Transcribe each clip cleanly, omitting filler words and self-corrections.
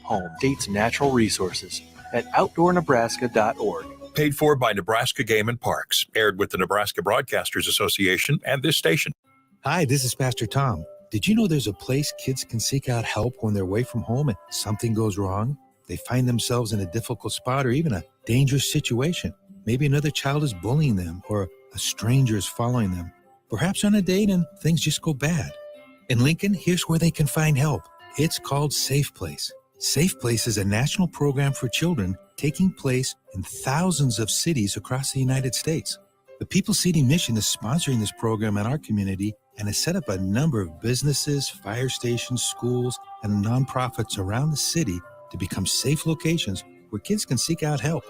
home state's natural resources at outdoornebraska.org. Paid for by Nebraska Game and Parks. Aired with the Nebraska Broadcasters Association and this station. Hi, this is Pastor Tom. Did you know there's a place kids can seek out help when they're away from home and something goes wrong? They find themselves in a difficult spot or even a dangerous situation. Maybe another child is bullying them or a stranger is following them. Perhaps on a date and things just go bad. In Lincoln, here's where they can find help. It's called Safe Place. Safe Place is a national program for children taking place in thousands of cities across the United States. The People Seeding Mission is sponsoring this program in our community and has set up a number of businesses, fire stations, schools, and nonprofits around the city to become safe locations where kids can seek out help.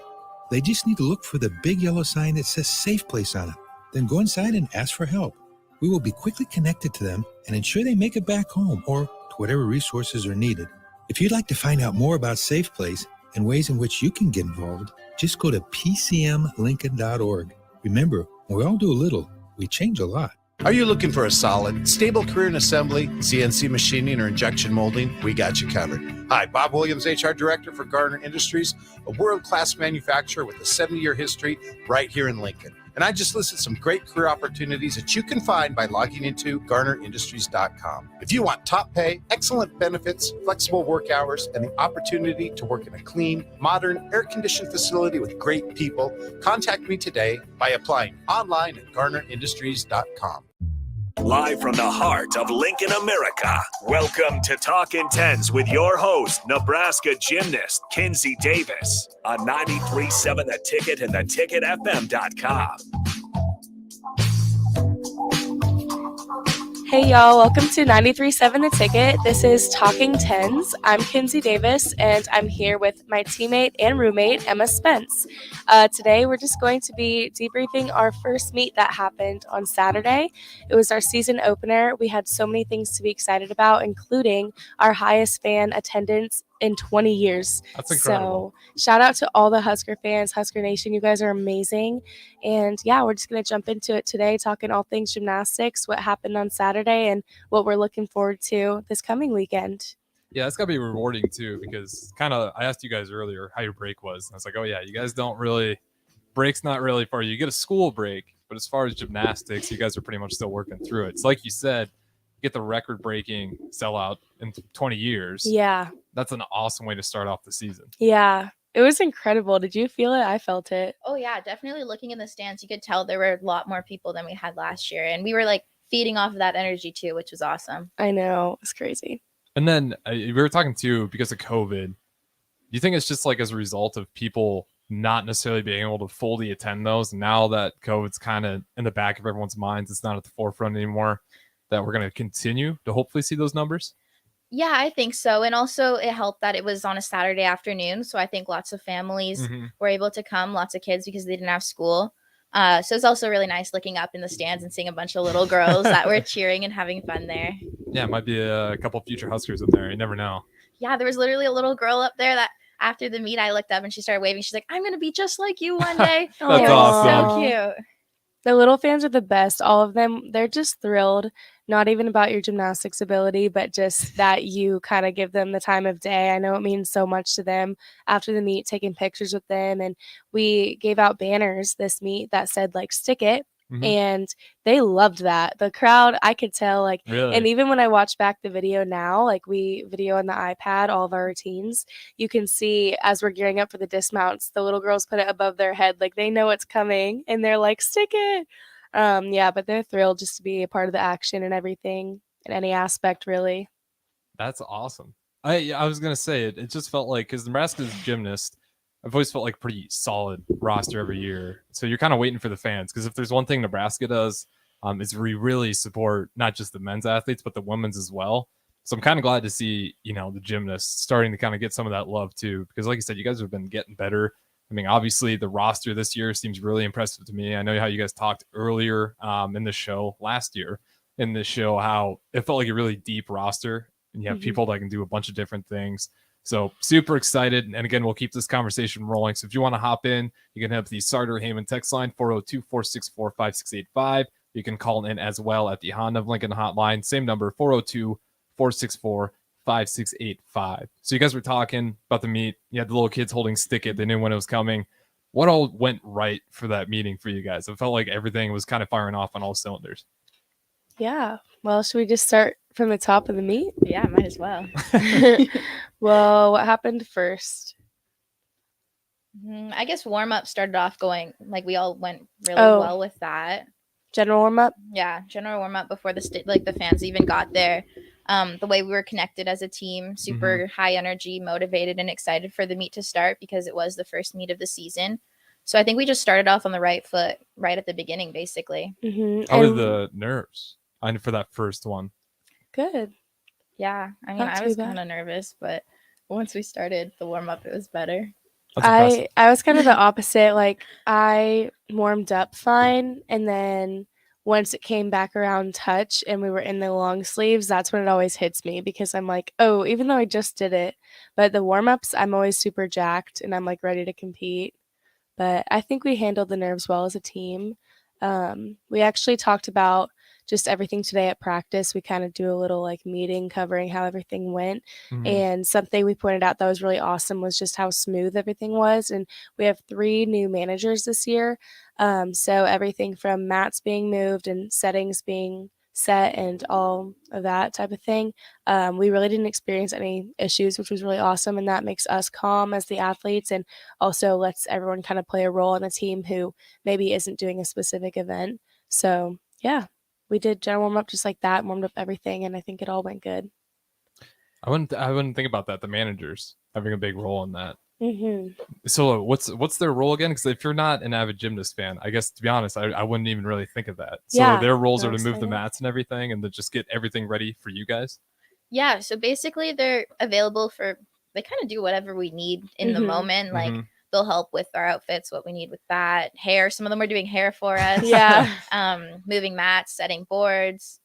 They just need to look for the big yellow sign that says Safe Place on it. Then go inside and ask for help. We will be quickly connected to them and ensure they make it back home or to whatever resources are needed. If you'd like to find out more about Safe Place and ways in which you can get involved, just go to pcmlincoln.org. Remember, when we all do a little, we change a lot. Are you looking for a solid, stable career in assembly, CNC machining, or injection molding? We got you covered. Hi, Bob Williams, HR Director for Garner Industries, a world-class manufacturer with a 70-year history right here in Lincoln. And I just listed some great career opportunities that you can find by logging into GarnerIndustries.com. If you want top pay, excellent benefits, flexible work hours, and the opportunity to work in a clean, modern, air-conditioned facility with great people, contact me today by applying online at GarnerIndustries.com. Live from the heart of Lincoln, America, welcome to Talkin Tens with your host, Nebraska gymnast Kinsey Davis on 93.7 The Ticket and theticketfm.com. Hey y'all, welcome to 93.7 The Ticket. This is Talking Tens. I'm Kinsey Davis, and I'm here with my teammate and roommate, Emma Spence. Today, we're just going to be debriefing our first meet that happened on Saturday. It was our season opener. We had so many things to be excited about, including our highest fan attendance in 20 years. That's incredible. So shout out to all the Husker fans, Husker Nation. You guys are amazing. And yeah, we're just going to jump into it today, talking all things gymnastics, what happened on Saturday, and what we're looking forward to this coming weekend. Yeah, it's got to be rewarding too, because I asked you guys earlier how your break was. And I was like, oh yeah, you guys don't really, break's not really for you. You get a school break, but as far as gymnastics, you guys are pretty much still working through it. It's like you said, get the record-breaking sellout in 20 years. Yeah. That's an awesome way to start off the season. Yeah. It was incredible. Did you feel it? I felt it. Oh, yeah. Definitely looking in the stands, you could tell there were a lot more people than we had last year. And we were like feeding off of that energy too, which was awesome. I know. It's crazy. And then we were talking too, because of COVID, do you think it's just like as a result of people not necessarily being able to fully attend those? Now that COVID's kind of in the back of everyone's minds, it's not at the forefront anymore, that we're going to continue to hopefully see those numbers? Yeah, I think so. And also it helped that it was on a Saturday afternoon. So I think lots of families were able to come, lots of kids, because they didn't have school. So it's also really nice looking up in the stands and seeing a bunch of little girls that were cheering and having fun there. Yeah, it might be a couple future Huskers up there. You never know. Yeah, there was literally a little girl up there that after the meet, I looked up and she started waving. She's like, I'm going to be just like you one day. That's It was awesome. so cute. The little fans are the best. All of them, they're just thrilled. Not even about your gymnastics ability, but just that you kind of give them the time of day. I know it means so much to them after the meet, taking pictures with them. And we gave out banners this meet that said, like, stick it. And they loved that. The crowd, I could tell, like, Really? And even when I watch back the video now, like we video on the iPad, all of our routines, you can see as we're gearing up for the dismounts, the little girls put it above their head. Like they know it's coming and they're like, stick it. Yeah, but they're thrilled just to be a part of the action and everything in any aspect, really. That's awesome. I was going to say it just felt like, because Nebraska's gymnast, I've always felt like a pretty solid roster every year. So you're kind of waiting for the fans, because if there's one thing Nebraska does, is we really support not just the men's athletes, but the women's as well. So I'm kind of glad to see, the gymnasts starting to kind of get some of that love too, because like you said, you guys have been getting better. I mean, obviously the roster this year seems really impressive to me. I know how you guys talked earlier in the show last year in this show, how it felt like a really deep roster and you have people that can do a bunch of different things. So super excited. And again, we'll keep this conversation rolling. So if you want to hop in, you can have the Sartor Heyman text line 402-464-5685. You can call in as well at the Honda of Lincoln hotline. Same number, 402-464-5685. 5685. So you guys were talking about the meet. You had the little kids holding stick it. They knew when it was coming. What all went right for that meeting for you guys? It felt like everything was kind of firing off on all cylinders. Yeah. Well, should we just start from the top of the meet? Yeah, might as well. Well, what happened first? I guess warm up started off going like we all went really Oh. well with that. General warm up? Yeah, general warm up before the fans even got there. The way we were connected as a team, super high energy, motivated, and excited for the meet to start because it was the first meet of the season. So I think we just started off on the right foot right at the beginning, basically. How were the nerves for that first one? Good. Yeah, I mean, I was kind of nervous, but once we started the warm up, it was better. I was kind of the opposite. Like, I warmed up fine, and then once it came back around touch and we were in the long sleeves, that's when it always hits me because I'm like, oh, even though I just did it, but the warm-ups, I'm always super jacked and I'm like ready to compete. But I think we handled the nerves well as a team. We actually talked about just everything today at practice. We kind of do a little like meeting covering how everything went. And something we pointed out that was really awesome was just how smooth everything was. And we have 3 new managers this year. So everything from mats being moved and settings being set and all of that type of thing. We really didn't experience any issues, which was really awesome. And that makes us calm as the athletes and also lets everyone kind of play a role in the team who maybe isn't doing a specific event. So yeah, we did general warm up just like that, warmed up everything, and I think it all went good. I wouldn't think about that. The managers having a big role in that. So what's their role again? Because if you're not an avid gymnast fan, I guess to be honest, I wouldn't even really think of that. So their roles are to move the mats and everything, and to just get everything ready for you guys. Yeah, so basically they're available for. They kind of do whatever we need in the moment. Like they'll help with our outfits, what we need with that hair. Some of them are doing hair for us. Moving mats, setting boards.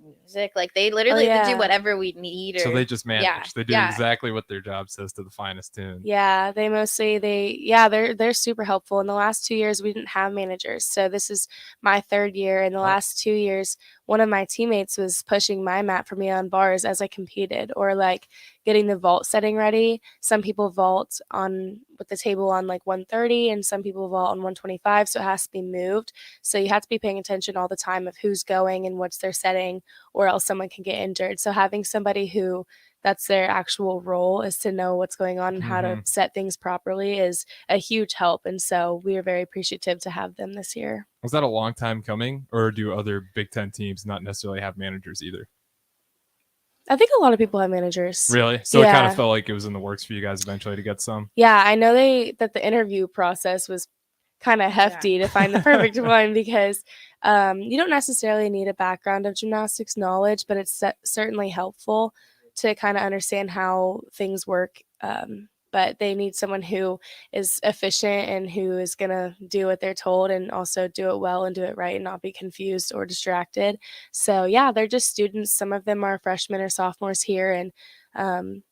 Music, like they literally do whatever we need. So they just manage. They do exactly what their job says to the finest tune. Yeah, they're super helpful. In the last 2 years, we didn't have managers, so this is my 3rd year. In the last 2 years, one of my teammates was pushing my mat for me on bars as I competed, or like getting the vault setting ready. Some people vault on with the table on like 130, and some people vault on 125, so it has to be moved. So you have to be paying attention all the time of who's going and what's their setting, or else someone can get injured. So having somebody who that's their actual role is to know what's going on and how to set things properly is a huge help. And so we are very appreciative to have them this year. Was that a long time coming, or do other Big Ten teams not necessarily have managers either? I think a lot of people have managers. Really? So it kind of felt like it was in the works for you guys eventually to get some? Yeah, I know that the interview process was kind of hefty to find the perfect one because you don't necessarily need a background of gymnastics knowledge, but it's certainly helpful to kind of understand how things work. But they need someone who is efficient and who is going to do what they're told and also do it well and do it right and not be confused or distracted. So yeah, they're just students. Some of them are freshmen or sophomores here. And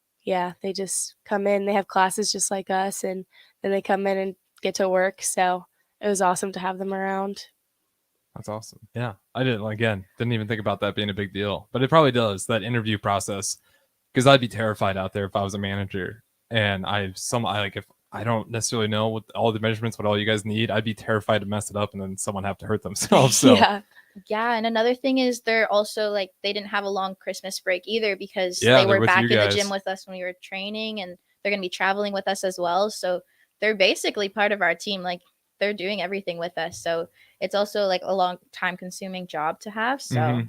they just come in, they have classes just like us, and then they come in and get to work. So it was awesome to have them around. That's awesome. Yeah. I didn't even think about that being a big deal, but it probably does, that interview process, because I'd be terrified out there if I was a manager. And if I don't necessarily know what all the measurements, what all you guys need, I'd be terrified to mess it up and then someone have to hurt themselves. So yeah. And another thing is they're also like, they didn't have a long Christmas break either because they were back in the gym with us when we were training, and they're going to be traveling with us as well. So they're basically part of our team. Like they're doing everything with us. So it's also like a long time consuming job to have. So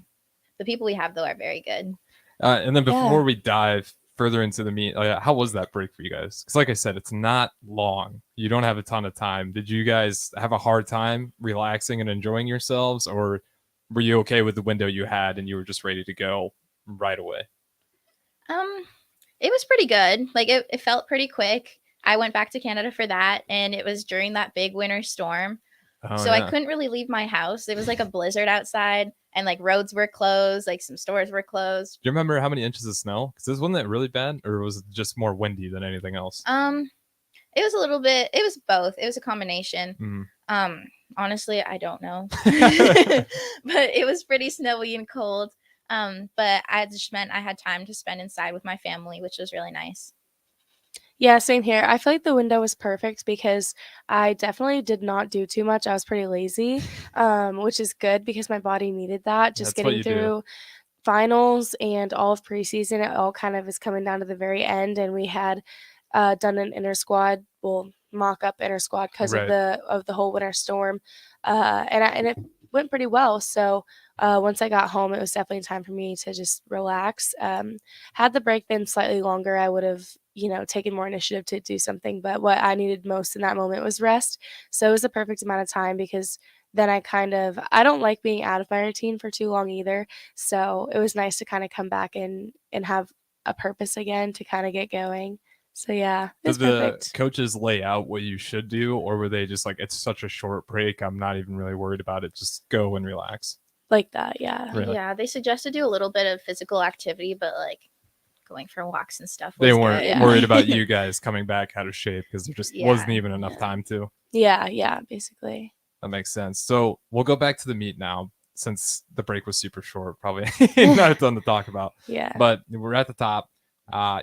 the people we have though are very good. And then before we dive further into the meet, how was that break for you guys? Because like I said, it's not long. You don't have a ton of time. Did you guys have a hard time relaxing and enjoying yourselves, or were you okay with the window you had and you were just ready to go right away? It was pretty good. Like it felt pretty quick. I went back to Canada for that, and it was during that big winter storm. I couldn't really leave my house. It was like a blizzard outside, and like roads were closed, like some stores were closed. Do you remember how many inches of snow? Because wasn't it really bad, or was it just more windy than anything else? It was a little bit. It was both. It was a combination. Honestly, I don't know, but it was pretty snowy and cold. But I just meant I had time to spend inside with my family, which was really nice. Yeah, same here. I feel like the window was perfect because I definitely did not do too much. I was pretty lazy, which is good because my body needed that. Just That's what getting you do. through finals and all of preseason, it all kind of is coming down to the very end, and we had done an inter squad, well, mock up inter squad because Right. of the whole winter storm, and it went pretty well. So once I got home, it was definitely time for me to just relax. Had the break been slightly longer, I would have taken more initiative to do something. But what I needed most in that moment was rest. So it was the perfect amount of time because then I don't like being out of my routine for too long either. So it was nice to kind of come back and have a purpose again to kind of get going. So yeah, Did it's the perfect. coaches lay out what you should do, or were they just like, it's such a short break, I'm not even really worried about it, just go and relax? Like that, yeah. Really? Yeah, they suggested do a little bit of physical activity, but like going for walks and stuff They was weren't good. Yeah. worried about you guys coming back out of shape because there just wasn't Yeah, even enough yeah. time to. Yeah, basically. That makes sense. So we'll go back to the meet now, since the break was super short. Probably not a ton to talk about. Yeah. But we're at the top.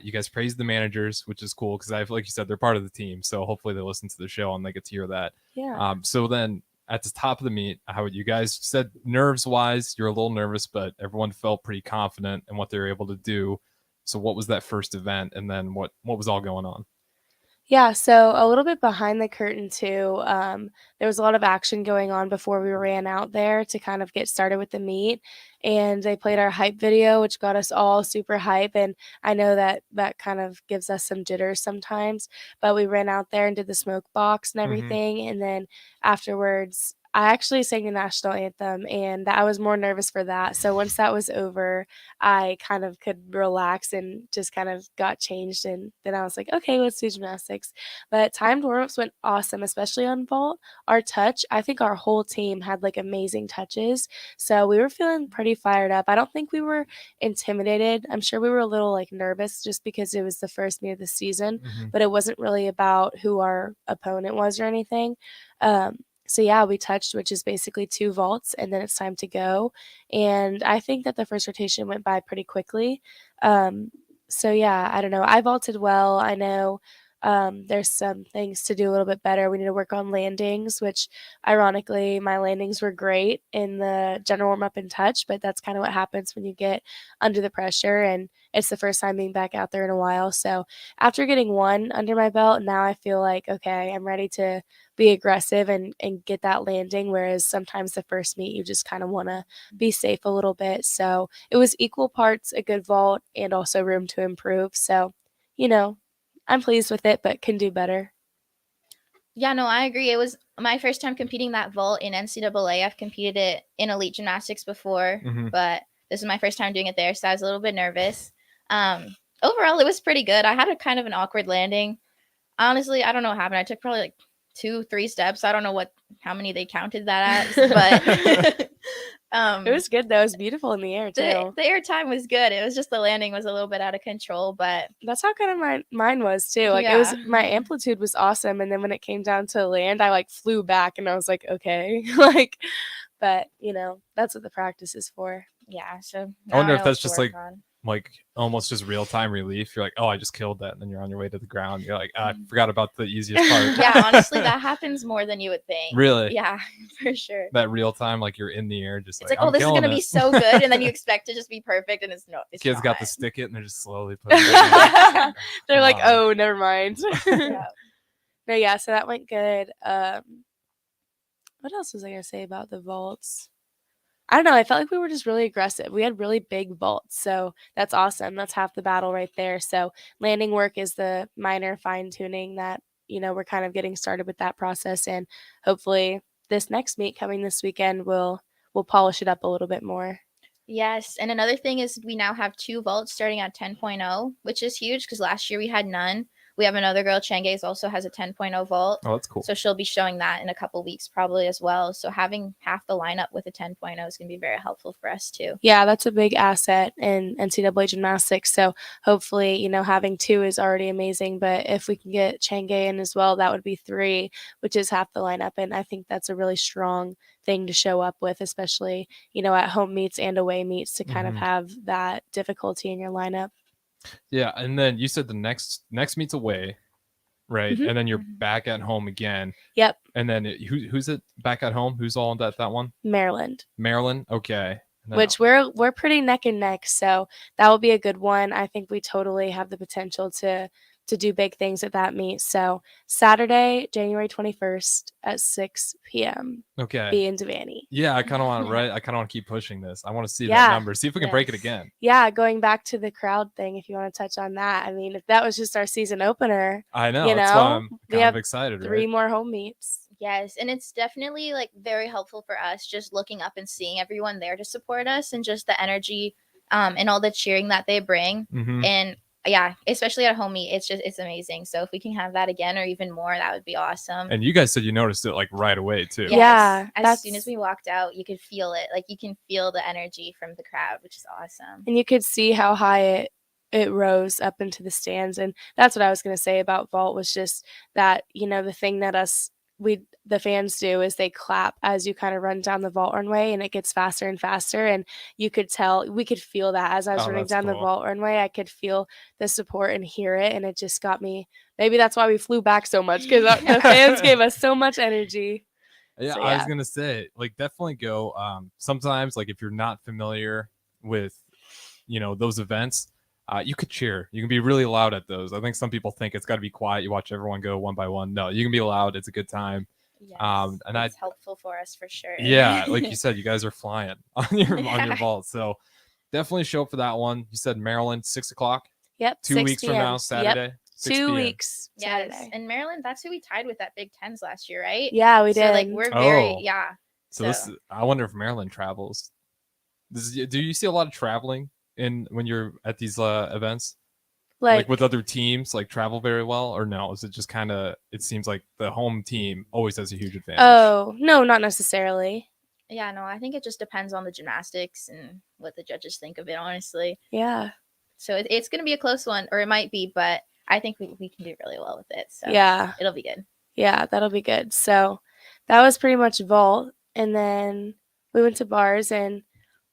You guys praised the managers, which is cool because like you said, they're part of the team. So hopefully they listen to the show and they get to hear that. Yeah. So then at the top of the meet, how you guys said nerves wise, you're a little nervous, but everyone felt pretty confident in what they were able to do. So what was that first event, and then what was all going on? Yeah, so a little bit behind the curtain too. There was a lot of action going on before we ran out there to kind of get started with the meet, and they played our hype video, which got us all super hype. And I know that that kind of gives us some jitters sometimes, but we ran out there and did the smoke box and everything, and then afterwards. I actually sang the national anthem, and I was more nervous for that. So once that was over, I kind of could relax and just kind of got changed. And then I was like, okay, let's do gymnastics. But timed warm-ups went awesome, especially on vault. Our touch, I think our whole team had like amazing touches. So we were feeling pretty fired up. I don't think we were intimidated. I'm sure we were a little like nervous just because it was the first meet of the season, but it wasn't really about who our opponent was or anything. So yeah, we touched, which is basically 2 vaults, and then it's time to go. And I think that the first rotation went by pretty quickly. So yeah, I don't know. I vaulted well. I know there's some things to do a little bit better. We need to work on landings, which ironically, my landings were great in the general warm up and touch, but that's kind of what happens when you get under the pressure. And it's the first time being back out there in a while. So after getting one under my belt, now I feel like, okay, I'm ready to be aggressive and get that landing. Whereas sometimes the first meet, you just kind of want to be safe a little bit. So it was equal parts a good vault and also room to improve. So, I'm pleased with it, but can do better. Yeah, no, I agree. It was my first time competing that vault in NCAA. I've competed it in elite gymnastics before, but this is my first time doing it there, so I was a little bit nervous. Overall, it was pretty good. I had a kind of an awkward landing. Honestly, I don't know what happened. I took probably like 2-3 steps. I don't know how many they counted that as, but It was good though. It was beautiful in the air too. the air time was good. It was just the landing was a little bit out of control, but That's how kind of mine was too. Like it was Yeah. my amplitude was awesome, and then when it came down to land, I like flew back, and I was like, okay, but that's what the practice is for. yeah. So I wonder now if that's to just work like on. almost just real time relief. You're like, oh, I just killed that, and then you're on your way to the ground. You're like, I forgot about the easiest part. Yeah, honestly, that happens more than you would think. Really? Yeah, for sure. That real time, like you're in the air, just It's like, like, oh, I'm this is killing gonna it. be so good, and then you expect to just be perfect, and it's Kids got to not. stick it, and they're just slowly putting it down. They're like, Come on. oh, never mind. Yeah. No, yeah, so that went good. What else was I gonna say about the vaults? I don't know. I felt like we were just really aggressive. We had really big vaults, so that's awesome. That's half the battle right there. So landing work is the minor fine tuning that we're kind of getting started with that process, and hopefully this next meet coming this weekend will polish it up a little bit more. Yes, and another thing is we now have 2 vaults starting at 10.0, which is huge because last year we had none. we have another girl, Changes, also has a 10.0 vault. Oh, that's cool. So she'll be showing that in a couple weeks probably as well. So having half the lineup with a 10.0 is going to be very helpful for us too. Yeah, that's a big asset in NCAA gymnastics. So hopefully, having 2 is already amazing. But if we can get Chang'e in as well, that would be 3, which is half the lineup. And I think that's a really strong thing to show up with, especially, at home meets and away meets to kind of have that difficulty in your lineup. Yeah, and then you said the next meet's away, right? And then you're back at home again. Yep. And then who's it back at home? Who's all in that one? Maryland. Okay. Which we're pretty neck and neck, so that will be a good one. I think we totally have the potential to do big things at that meet. So Saturday, January 21st at 6 p.m. Okay. Be in Devaney. Yeah, I kind of want to keep pushing this. I want to see that number. See if we can break it again. Yeah, going back to the crowd thing, if you want to touch on that. I mean, if that was just our season opener, I know. That's why I'm kind of excited. 3 more home meets. Yes, and it's definitely like very helpful for us just looking up and seeing everyone there to support us and just the energy and all the cheering that they bring. And yeah, especially at home meet, it's amazing. So if we can have that again or even more, that would be awesome. And you guys said you noticed it like right away too. Yes. Yeah, as soon as we walked out, you could feel it. Like you can feel the energy from the crowd, which is awesome. And you could see how high it rose up into the stands. And that's what I was going to say about vault was just that, the thing that the fans do is they clap as you kind of run down the vault runway, and it gets faster and faster. And we could feel that as I was running down the vault runway. I could feel the support and hear it, and it just got me. Maybe that's why we flew back so much, because the fans gave us so much energy. Yeah, I was gonna say, like, definitely go. Sometimes, like, if you're not familiar with, those events, you could cheer. You can be really loud at those. I think some people think it's got to be quiet. You watch everyone go one by one. No, you can be loud. It's a good time. Yes, and it's helpful for us for sure. Yeah, like you said, you guys are flying on your vault. So definitely show up for that one. You said Maryland, 6 o'clock. Yep. 2 weeks from now, Saturday. Yep. 2 weeks. Yes, Saturday. and Maryland, that's who we tied with at Big Tens last year, right? Yeah, we did. So like we're very So this, I wonder if Maryland travels. Do you see a lot of traveling when you're at these events? Like with other teams, like travel very well, or no? Is it just kind of? It seems like the home team always has a huge advantage. Oh no, not necessarily. Yeah, no, I think it just depends on the gymnastics and what the judges think of it, honestly. Yeah. So it's going to be a close one, or it might be, but I think we can do really well with it. So yeah, it'll be good. Yeah, that'll be good. So that was pretty much vault, and then we went to bars. And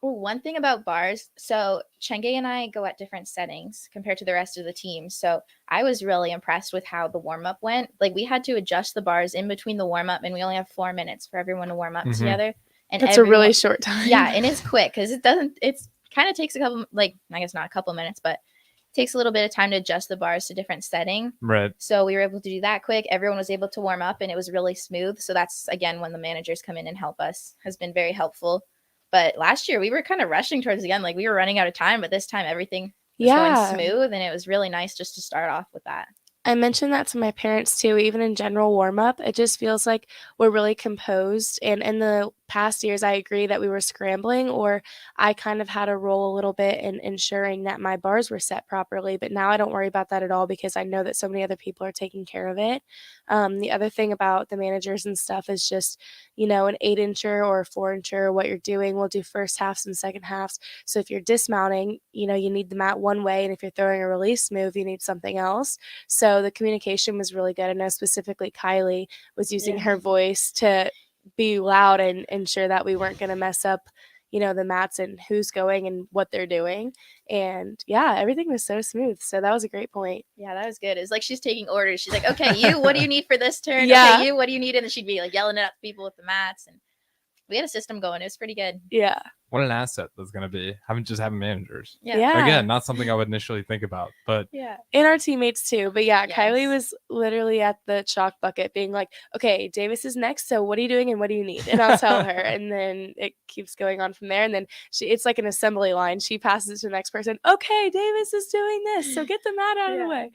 one thing about bars, so Chenge and I go at different settings compared to the rest of the team. So I was really impressed with how the warm-up went. Like we had to adjust the bars in between the warm-up, and we only have 4 minutes for everyone to warm up together. And that's a really short time. Yeah, and it's quick because it's kind of takes a couple, like I guess not a couple minutes, but it takes a little bit of time to adjust the bars to different setting. Right. So we were able to do that quick. Everyone was able to warm up, and it was really smooth. So that's again when the managers come in and help us has been very helpful. But last year we were kind of rushing towards the end, like we were running out of time. But this time everything was going smooth, and it was really nice just to start off with that. I mentioned that to my parents too. Even in general warm-up, it just feels like we're really composed. And in the past years, I agree that we were scrambling, or I kind of had a role a little bit in ensuring that my bars were set properly. But now I don't worry about that at all because I know that so many other people are taking care of it. The other thing about the managers and stuff is just, an 8-incher or a 4-incher, what you're doing. We'll do first halves and second halves. So if you're dismounting, you need the mat one way. And if you're throwing a release move, you need something else. So the communication was really good. I know specifically Kylie was using her voice to be loud and ensure that we weren't going to mess up, the mats and who's going and what they're doing. And yeah, everything was so smooth. So that was a great point. Yeah, that was good. It's like she's taking orders. She's like, okay, you, what do you need for this turn? Yeah. Okay, you, what do you need? And then she'd be like yelling it at people with the mats. And we had a system going. It was pretty good. Yeah. What an asset that's going to be. Having managers. Yeah. Again, not something I would initially think about, but yeah. And our teammates too. But yeah, Kylie was literally at the chalk bucket being like, okay, Davis is next. So what are you doing and what do you need? And I'll tell her. And then it keeps going on from there. And then it's like an assembly line. She passes it to the next person. Okay, Davis is doing this. So get the mat out of the way.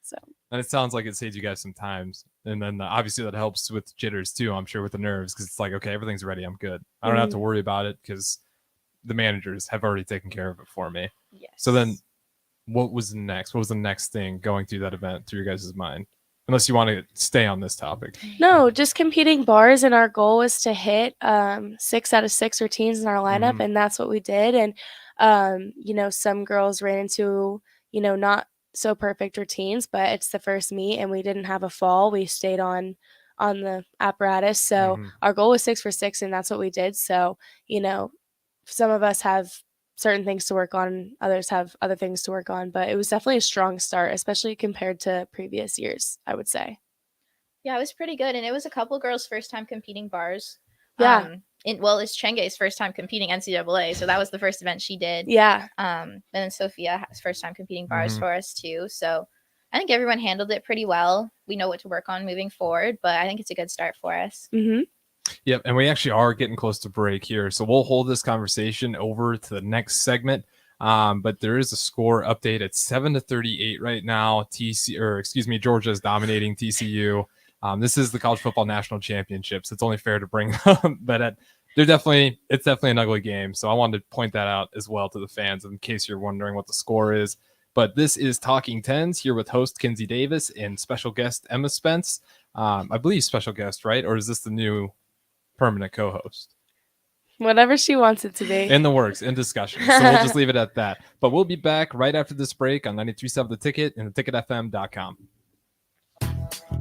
So. And it sounds like it saves you guys some times. And then obviously that helps with jitters too, I'm sure, with the nerves, because it's like, okay, everything's ready. I'm good. I don't have to worry about it because the managers have already taken care of it for me. Yes. So then what was next? What was the next thing going through that event through your guys' mind? Unless you want to stay on this topic. No, just competing bars, and our goal was to hit 6 out of 6 routines in our lineup, and that's what we did. And some girls ran into not so perfect routines, but it's the first meet, and we didn't have a fall. We stayed on the apparatus, so our goal was 6 for 6, and that's what we did. So some of us have certain things to work on, others have other things to work on, but it was definitely a strong start, especially compared to previous years, I would say. Yeah, it was pretty good, and it was a couple girls' first time competing bars. Yeah. It's Chenge's first time competing NCAA, so that was the first event she did. Yeah. And then Sophia has first time competing bars for us too. So I think everyone handled it pretty well. We know what to work on moving forward, but I think it's a good start for us. Yep, and we actually are getting close to break here, so we'll hold this conversation over to the next segment. But there is a score update at 7-38 right now. Georgia is dominating TCU. This is the College Football National Championships. It's only fair to bring them, but it's definitely an ugly game. So I wanted to point that out as well to the fans in case you're wondering what the score is. But this is Talking Tens here with host Kinsey Davis and special guest Emma Spence. I believe special guest, right? Or is this the new permanent co-host? Whatever she wants it to be. In the works, in discussion. So we'll just leave it at that. But we'll be back right after this break on 93.7 The Ticket and theticketfm.com.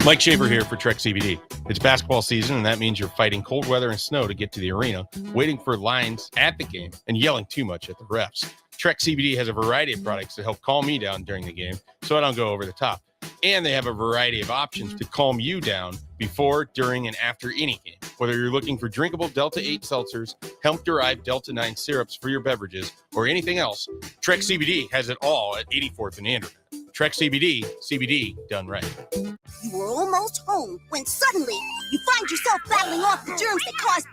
Mike Schaefer here for Trek CBD. It's basketball season, and that means you're fighting cold weather and snow to get to the arena, waiting for lines at the game, and yelling too much at the refs. Trek CBD has a variety of products to help calm me down during the game so I don't go over the top. And they have a variety of options to calm you down before, during, and after any game. Whether you're looking for drinkable Delta 8 seltzers, hemp-derived Delta 9 syrups for your beverages, or anything else, Trek CBD has it all at 84th and Andrew. Trek CBD done right. You were almost home when suddenly you find yourself battling off the germs that cause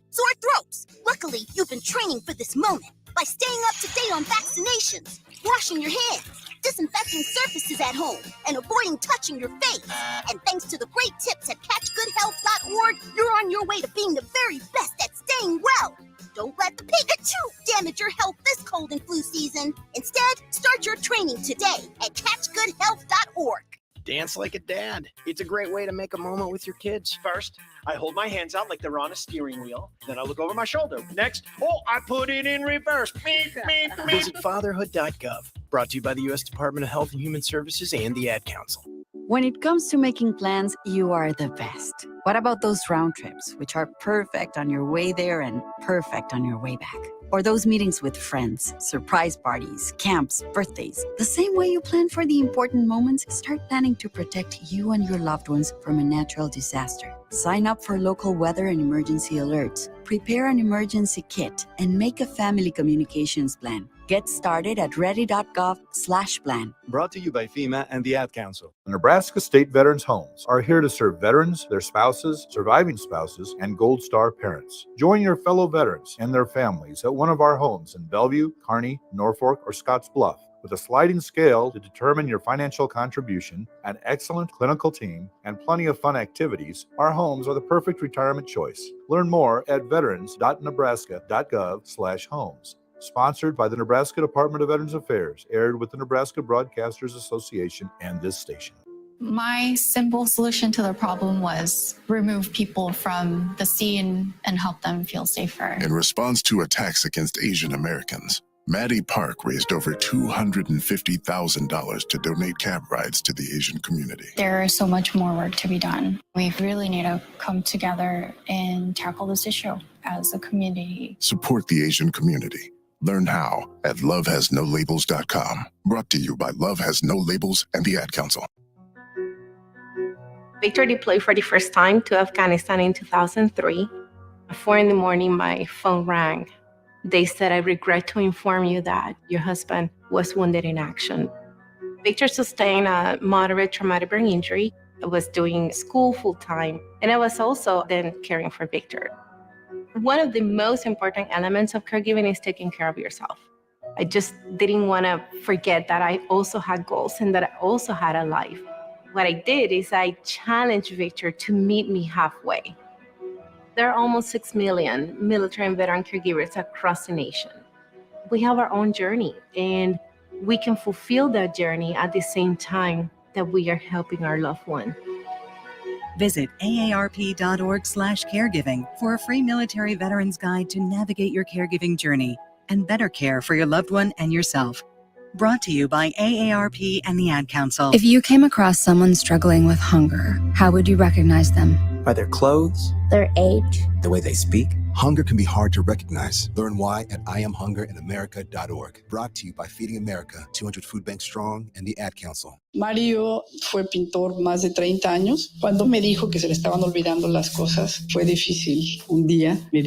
sore throats. Luckily, you've been training for this moment by staying up to date on vaccinations, washing your hands, disinfecting surfaces at home, and avoiding touching your face. And thanks to the great tips at catchgoodhealth.org, you're on your way to being the very best at staying well. Don't let the Pikachu damage your health this cold and flu season. Instead, start your training today at catchgoodhealth.org. Dance like a dad. It's a great way to make a moment with your kids. First, I hold my hands out like they're on a steering wheel. Then I look over my shoulder. Next, I put it in reverse. Visit fatherhood.gov. Brought to you by the U.S. Department of Health and Human Services and the Ad Council. When it comes to making plans, you are the best. What about those round trips, which are perfect on your way there and perfect on your way back? Or those meetings with friends, surprise parties, camps, birthdays. The same way you plan for the important moments, start planning to protect you and your loved ones from a natural disaster. Sign up for local weather and emergency alerts. Prepare an emergency kit and make a family communications plan. Get started at ready.gov/plan. Brought to you by FEMA and the Ad Council. The Nebraska State Veterans Homes are here to serve veterans, their spouses, surviving spouses, and Gold Star parents. Join your fellow veterans and their families at one of our homes in Bellevue, Kearney, Norfolk, or Scotts Bluff. With a sliding scale to determine your financial contribution, an excellent clinical team, and plenty of fun activities, our homes are the perfect retirement choice. Learn more at veterans.nebraska.gov/homes. Sponsored by the Nebraska Department of Veterans Affairs, aired with the Nebraska Broadcasters Association and this station. My simple solution to the problem was remove people from the scene and help them feel safer. In response to attacks against Asian Americans, Maddie Park raised over $250,000 to donate cab rides to the Asian community. There is so much more work to be done. We really need to come together and tackle this issue as a community. Support the Asian community. Learn how at lovehasnolabels.com. Brought to you by Love Has No Labels and the Ad Council. Victor deployed for the first time to Afghanistan in 2003. At 4 a.m, my phone rang. They said, "I regret to inform you that your husband was wounded in action." Victor sustained a moderate traumatic brain injury. I was doing school full-time, and I was also then caring for Victor. One of the most important elements of caregiving is taking care of yourself. I just didn't want to forget that I also had goals and that I also had a life. What I did is I challenged Victor to meet me halfway. There are almost 6 million military and veteran caregivers across the nation. We have our own journey, and we can fulfill that journey at the same time that we are helping our loved one. Visit aarp.org/caregiving for a free military veterans guide to navigate your caregiving journey and better care for your loved one and yourself. Brought to you by AARP and the Ad Council. If you came across someone struggling with hunger, how would you recognize them? By their clothes, Their age? the way they speak. Hunger can be hard to recognize. Learn why at IamHungerInAmerica.org. Brought to you by Feeding America, 200 Food Bank Strong, and the Ad Council. Mario fue pintor más de 30 años. Cuando me dijo que se le estaban olvidando las cosas, fue difícil. Un día me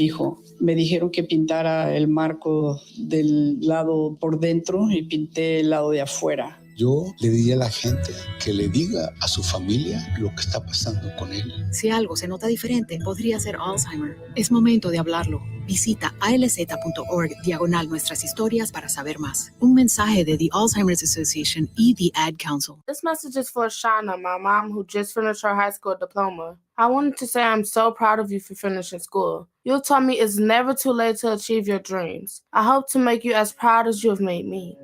dijeron que pintara el marco del lado por dentro y pinté el lado de afuera. Yo le diría a la gente que le diga a su familia lo que está pasando con él. Si algo se nota diferente, podría ser Alzheimer. Es momento de hablarlo. Visita alz.org/nuestras historias para saber más. Un mensaje de The Alzheimer's Association y The Ad Council. This message is for Shauna, my mom, who just finished her high school diploma. I wanted to say I'm so proud of you for finishing school. You taught me it's never too late to achieve your dreams. I hope to make you as proud as you have made me.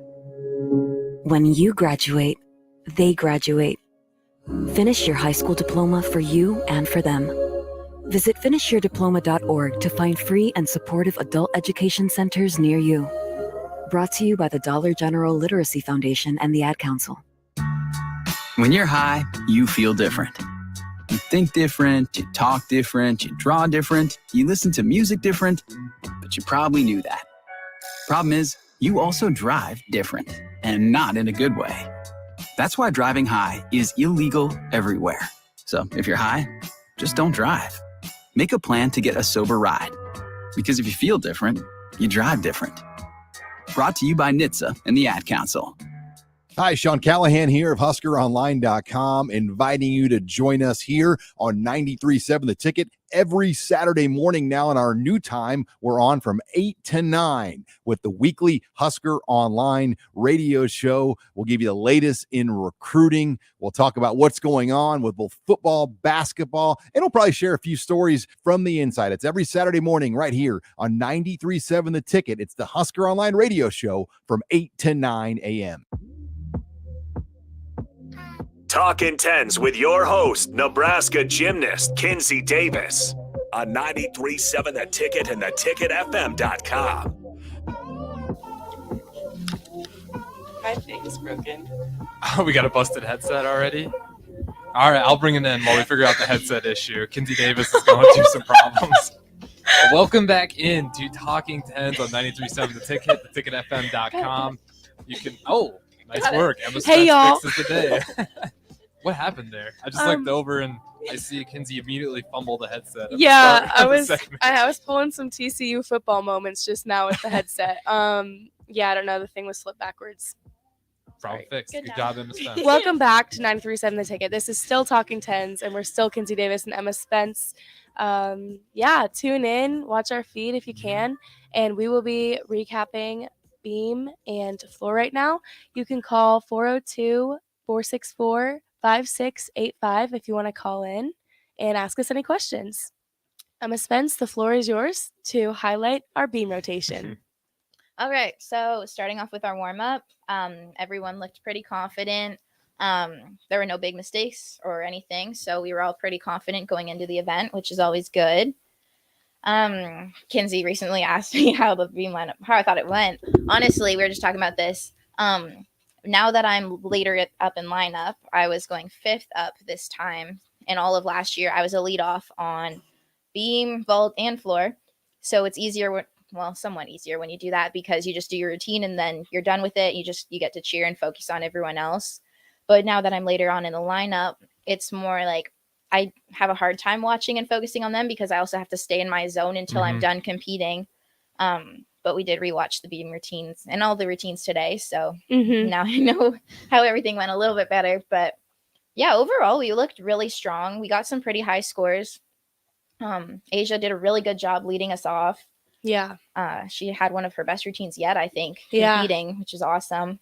When you graduate, they graduate. Finish your high school diploma for you and for them. Visit finishyourdiploma.org to find free and supportive adult education centers near you. Brought to you by the Dollar General Literacy Foundation and the Ad Council. When you're high, you feel different. You think different, you talk different, you draw different, you listen to music different, but you probably knew that. Problem is, you also drive different, and not in a good way. That's why driving high is illegal everywhere. So if you're high, just don't drive. Make a plan to get a sober ride. Because if you feel different, you drive different. Brought to you by NHTSA and the Ad Council. Hi, Sean Callahan here of HuskerOnline.com, inviting you to join us here on 93.7 The Ticket every Saturday morning now in our new time. We're on from 8 to 9 with the weekly Husker Online radio show. We'll give you the latest in recruiting. We'll talk about what's going on with both football, basketball, and we'll probably share a few stories from the inside. It's every Saturday morning right here on 93.7 The Ticket. It's the Husker Online radio show from 8 to 9 a.m. Talkin Tens with your host, Nebraska gymnast Kinsey Davis on 93.7 The Ticket and theticketfm.com. My thing is broken. Oh, we got a busted headset already? All right, I'll bring it in while we figure out the headset issue. Kinsey Davis is going through some problems. Welcome back in to Talking Tens on 93.7 The Ticket, theticketfm.com. You can, nice work. Emma Hey, y'all. fixes the day. What happened there? I just looked over and I see Kinsey immediately fumble the headset. Yeah, I was pulling some TCU football moments just now with the headset. Yeah, I don't know. The thing was flipped backwards. Problem fixed. Good job, Emma Spence. Welcome back to 93.7 The Ticket. This is still Talking Tens, and we're still Kinsey Davis and Emma Spence. Tune in, watch our feed if you can, and we will be recapping Beam and Floor right now. You can call 402-464-5685 if you want to call in and ask us any questions. Emma Spence, the floor is yours to highlight our beam rotation. All right, so starting off with our warm-up, everyone looked pretty confident. There were no big mistakes or anything, so we were all pretty confident going into the event, which is always good. Kinsey recently asked me how the beam lineup, how I thought it went. Honestly, we were just talking about this. Now that I'm later up in lineup, I was going 5th up this time. And all of last year, I was a lead off on beam, vault, and floor. So it's easier, somewhat easier when you do that because you just do your routine and then you're done with it. You get to cheer and focus on everyone else. But now that I'm later on in the lineup, it's more like I have a hard time watching and focusing on them because I also have to stay in my zone until I'm done competing. But we did rewatch the beam routines and all the routines today. So now I know how everything went a little bit better. But yeah, overall, we looked really strong. We got some pretty high scores. Asia did a really good job leading us off. Yeah. She had one of her best routines yet, I think, competing, which is awesome.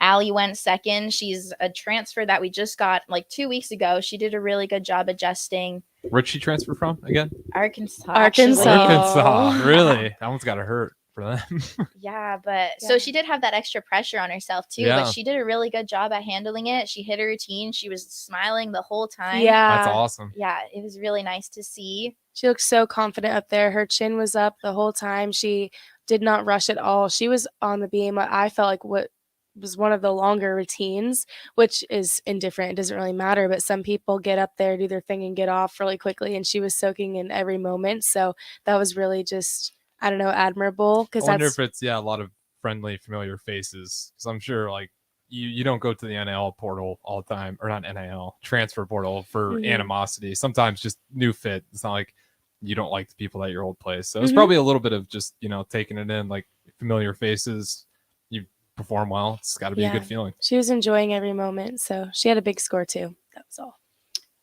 Allie went second. She's a transfer that we just got like 2 weeks ago. She did a really good job adjusting. Where'd she transfer from again? Arkansas. Arkansas. Really? That one's got to hurt. for them. Yeah, but so she did have that extra pressure on herself too, Yeah. but she did a really good job at handling it. She hit her routine. She was smiling the whole time. Yeah. That's awesome. Yeah, it was really nice to see. She looked so confident up there. Her chin was up the whole time. She did not rush at all. She was on the beam. I felt like what was one of the longer routines, which is indifferent. It doesn't really matter. But some people get up there, do their thing, and get off really quickly. And she was soaking in every moment. So that was really just, I don't know, admirable. I Because wonder that's if it's a lot of friendly, familiar faces. Because I'm sure like you don't go to the NIL portal all the time, or not NIL transfer portal for Mhm. animosity. Sometimes just new fit. It's not like you don't like the people at your old place. So it's Mhm. probably a little bit of just taking it in, like familiar faces. You perform well. It's got to be a good feeling. She was enjoying every moment. So she had a big score too. That was all.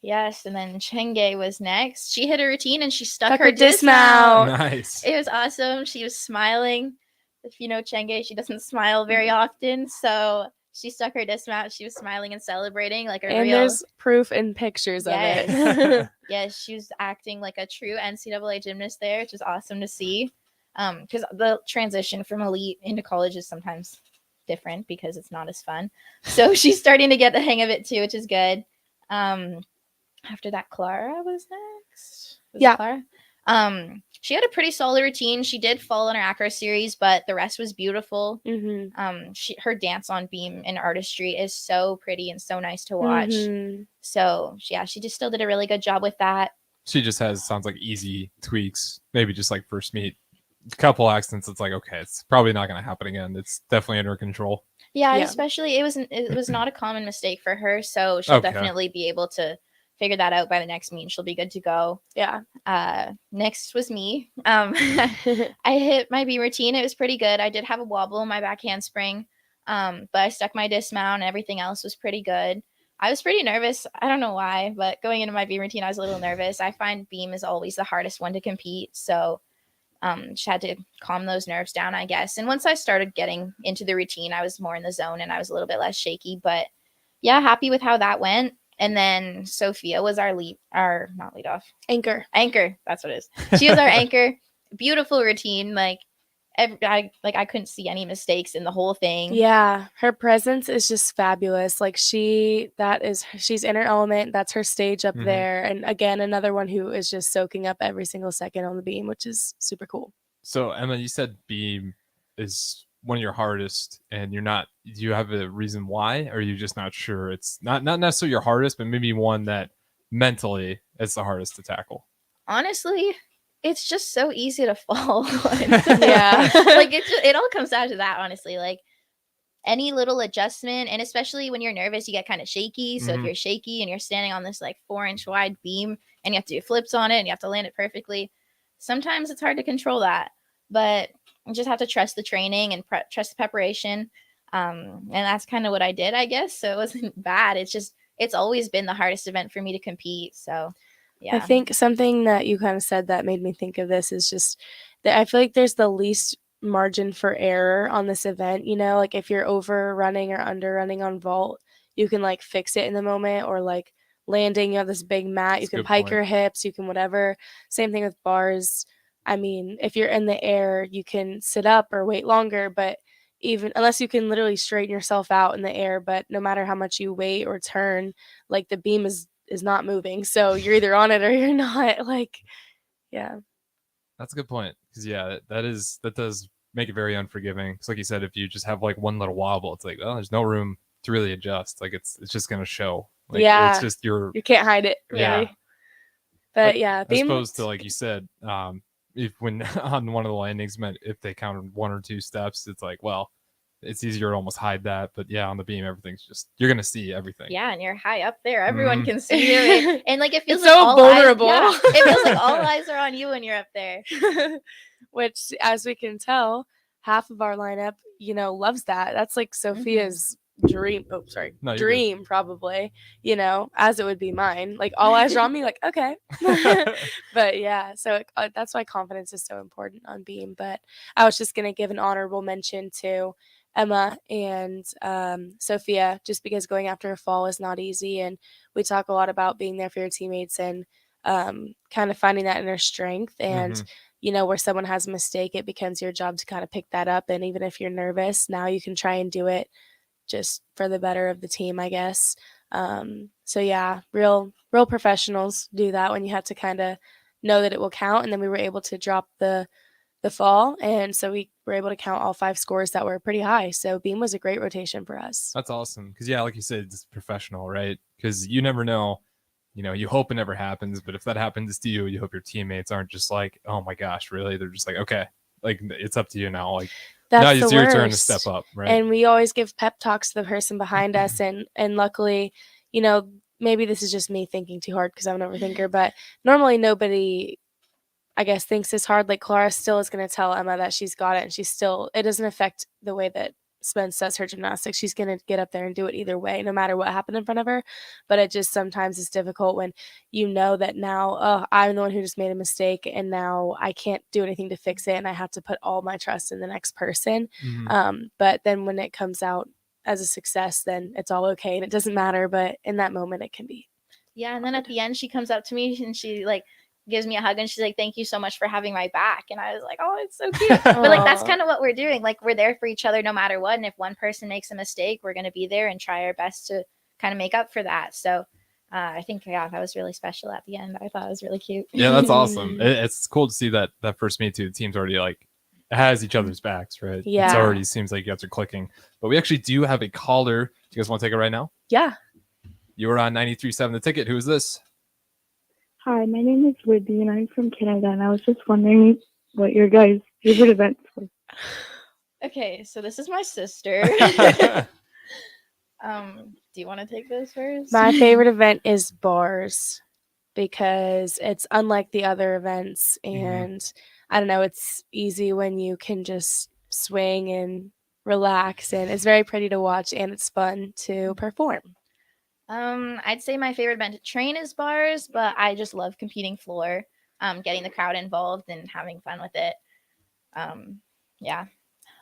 Yes, and then Chenge was next. She hit her routine and she stuck Stuck her her dismount. dismount. Nice. It was awesome. She was smiling. If you know Chenge, she doesn't smile very often, so she stuck her dismount. She was smiling and celebrating like a And real. there's proof and pictures of Yes. it. Yes, she was acting like a true NCAA gymnast there, which was awesome to see. Because the transition from elite into college is sometimes different because it's not as fun. So she's starting to get the hang of it too, which is good. After that, Clara was next. Was it Yeah. Clara? She had a pretty solid routine. She did fall in her acro series, but the rest was beautiful. Mhm. Her dance on beam and artistry is so pretty and so nice to watch. Mhm. So yeah, she just still did a really good job with that. She just sounds like easy tweaks. Maybe just like first meet. A couple accidents, it's like, okay, it's probably not going to happen again. It's definitely under control. Yeah, Yeah. especially it was not a common mistake for her, so she'll Okay. definitely be able to figure that out by the next meet. She'll be good to go. Yeah. Next was me. I hit my beam routine. It was pretty good. I did have a wobble in my back handspring, but I stuck my dismount and everything else was pretty good. I was pretty nervous. I don't know why, but going into my beam routine, I was a little nervous. I find beam is always the hardest one to compete, so just had to calm those nerves down, I guess. And once I started getting into the routine, I was more in the zone and I was a little bit less shaky. But yeah, happy with how that went. And then Sophia was our not lead off. Anchor. That's what it is. She was our anchor. Beautiful routine. I couldn't see any mistakes in the whole thing. Yeah, her presence is just fabulous. Like she's in her element. That's her stage up Mhm. there. And again, another one who is just soaking up every single second on the beam, which is super cool. So Emma, you said beam is one of your hardest, and do you have a reason why, or are you just not sure? It's not necessarily your hardest, but maybe one that mentally is the hardest to tackle. Honestly, it's just so easy to fall. Yeah. It all comes down to that, honestly. Like any little adjustment, and especially when you're nervous, you get kind of shaky. So if Mhm. you're shaky and you're standing on this like 4-inch wide beam and you have to do flips on it and you have to land it perfectly, sometimes it's hard to control that. But you just have to trust the training and trust the preparation. And that's kind of what I did, I guess. So it wasn't bad. It's always been the hardest event for me to compete. So yeah. I think something that you kind of said that made me think of this is just that I feel like there's the least margin for error on this event. Like if you're overrunning or underrunning on vault, you can like fix it in the moment, or like landing, you have this big mat, That's you a can good pike point. your hips, you can whatever. Same thing with bars. I mean, if you're in the air, you can sit up or wait longer, but even unless you can literally straighten yourself out in the air, but no matter how much you wait or turn, like the beam is not moving. So you're either on it or you're not. Like, yeah. That's a good point, because that does make it very unforgiving. Because like you said, if you just have like one little wobble, it's like, oh, there's no room to really adjust. Like it's just gonna show. Like, Yeah. it's just You can't hide it, really. Yeah. But yeah, as beam opposed to like you said, if when on one of the landings, if they counted 1 or 2 steps, it's like, well, it's easier to almost hide that. But yeah, on the beam, everything's just, you're gonna see everything. Yeah, and you're high up there. Everyone Mhm. can see you. And like it feels It's like so all vulnerable. Eyes, yeah, it feels like all eyes are on you when you're up there. which, as we can tell, half of our lineup, loves that. That's like Sophia's dream. Oh, sorry. No, you're good. Dream, probably, as it would be mine. Like, all eyes are on me, like, okay. But yeah, so that's why confidence is so important on beam. But I was just going to give an honorable mention to Emma and Sophia, just because going after a fall is not easy. And we talk a lot about being there for your teammates and kind of finding that inner strength. And Mhm. where someone has a mistake, it becomes your job to kind of pick that up. And even if you're nervous, now you can try and do it just for the better of the team, I guess. So yeah, real professionals do that when you have to kind of know that it will count. And then we were able to drop the fall, and so we were able to count all 5 scores that were pretty high. So beam was a great rotation for us. That's awesome. Because like you said, it's professional, right? Because you never know. You hope it never happens, but if that happens to you, you hope your teammates aren't just like, oh my gosh, really? They're just like, okay, like it's up to you now. Like now it's your turn to step up, right? And we always give pep talks to the person behind us, and luckily, maybe this is just me thinking too hard because I'm an overthinker, but normally nobody, I guess, thinks this hard. Like Clara still is going to tell Emma that she's got it, and it doesn't affect the way that Spence does her gymnastics. She's going to get up there and do it either way, no matter what happened in front of her. But it just sometimes is difficult when you know that now, oh, I'm the one who just made a mistake, and now I can't do anything to fix it, and I have to put all my trust in the next person. But then when it comes out as a success, then it's all okay, and it doesn't matter. But in that moment, it can be. Yeah, and then at the end, she comes up to me and she gives me a hug and she's like, thank you so much for having my back. And I was like, oh, it's so cute. But that's kind of what we're doing. We're there for each other no matter what. And if one person makes a mistake, we're going to be there and try our best to kind of make up for that. So I think, that was really special at the end. I thought it was really cute. Yeah, that's awesome. It's cool to see that first meet too. The team's already has each other's backs, right? Yeah. It already seems like you guys are clicking. But we actually do have a caller. Do you guys want to take it right now? Yeah. You were on 93.7 The Ticket. Who is this? Hi, my name is Libby, and I'm from Canada, and I was just wondering what your guys' favorite events were. Okay, so this is my sister. Do you want to take this first? My favorite event is bars because it's unlike the other events, and I don't know, it's easy when you can just swing and relax, and it's very pretty to watch, and it's fun to perform. I'd say my favorite event to train is bars, but I just love competing floor, getting the crowd involved and having fun with it. Yeah.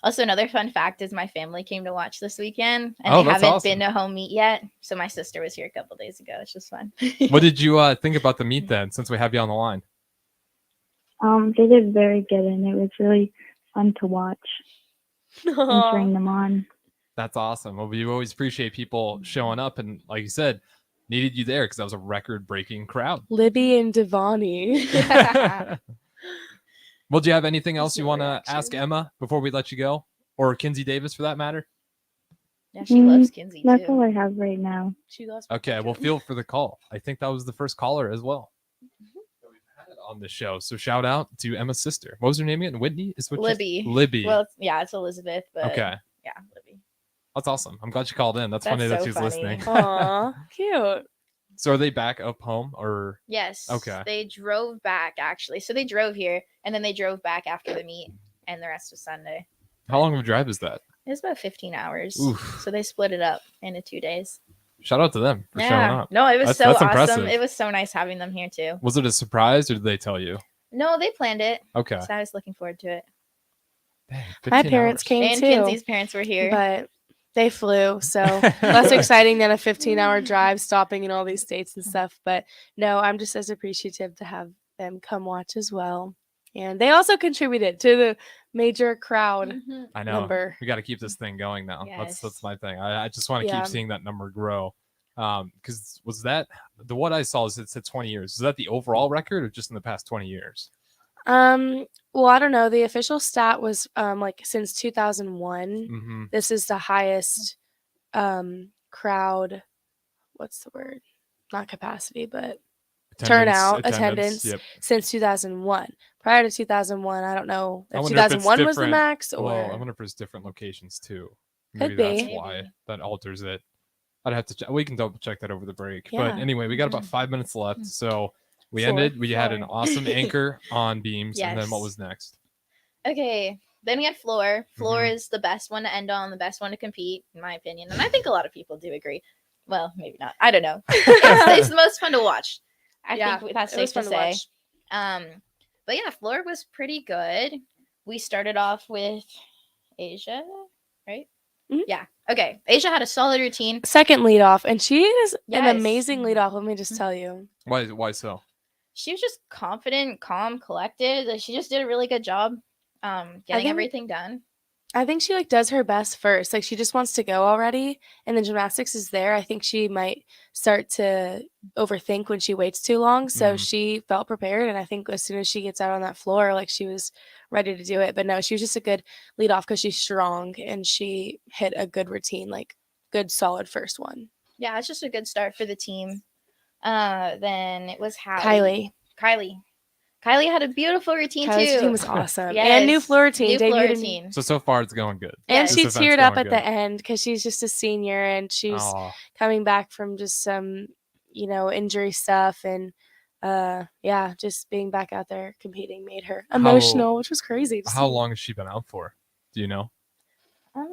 Also, another fun fact is my family came to watch this weekend, and they haven't been to home meet yet. So my sister was here a couple days ago. It's just fun. What did you think about the meet then, since we have you on the line? They did very good, and it was really fun to watch and cheering them on. That's awesome. Well, we always appreciate people showing up, and like you said, needed you there because that was a record-breaking crowd. Libby and Devani. Well, do you have anything else you want to ask Emma before we let you go, or Kinsey Davis for that matter? Yeah, she loves Kinsey That's too. all I have right now. She loves. Okay, well, feel for the call. I think that was the first caller as well that we've had on the show. So shout out to Emma's sister. What was her name again? Whitney? Is what Libby. Libby. Well, it's Elizabeth, but okay. Yeah, Libby. That's awesome. I'm glad you called in. That's funny that so she's funny. listening. Aw, cute. So are they back up home or? Yes. Okay. They drove back actually. So they drove here and then they drove back after the meet and the rest of Sunday. How long of a drive is that? It was about 15 hours. Oof. So they split it up into 2 days. Shout out to them for showing up. No, it was so that's awesome. impressive. It was so nice having them here too. Was it a surprise or did they tell you? No, they planned it. Okay. So I was looking forward to it. Dang, My 15 parents hours. came And too. Kinsey's parents were here. But they flew, so less exciting than a 15-hour drive stopping in all these states and stuff. But no, I'm just as appreciative to have them come watch as well. And they also contributed to the major crowd I know. number. We got to keep this thing going now. Yes. That's my thing. I just want to Yeah. keep seeing that number grow. Because was that the what I saw is it said 20 years. Is that the overall record or just in the past 20 years? Well, I don't know. The official stat was like since 2001. Mm-hmm. This is the highest crowd. What's the word? Not capacity, but turnout attendance Yep. since 2001. Prior to 2001, I don't know I if wonder if it's 2001 was the different- max or Well, I wonder if there's different locations too. Could Maybe that's be. why that alters it. I'd have to check. We can double check that over the break. But Yeah. anyway, we got about 5 minutes left. So we Four. ended. We had an awesome anchor on beams. And then what Yes. was next? Okay. Then we had floor. Floor Mhm. is the best one to end on, the best one to compete, in my opinion. And I think a lot of people do agree. Well, maybe not. I don't know. It's the most fun to watch. I think that's it safe was to fun say. watch. But yeah, floor was pretty good. We started off with Asia, right? Mhm. Yeah. Okay. Asia had a solid routine. Second lead off, and she is an Yes. amazing lead off. Let me just tell you. Why so? she was just confident, calm, collected. Like, she just did a really good job getting everything done. I think she does her best first. Like, she just wants to go already, and then gymnastics is there. I think she might start to overthink when she waits too long. So she felt prepared, and I think as soon as she gets out on that floor, she was ready to do it. But no, she was just a good lead off because she's strong and she hit a good routine, good solid first one. Yeah, it's just a good start for the team. Then it was Kylie. Kylie had a beautiful routine too. Kylie's routine was awesome. Yes. And new floor routine. New floor routine. So far it's going good. And she teared up at the end because she's just a senior and she's coming back from just some, injury stuff. And just being back out there competing made her emotional, which was crazy. How long has she been out for? Do you know?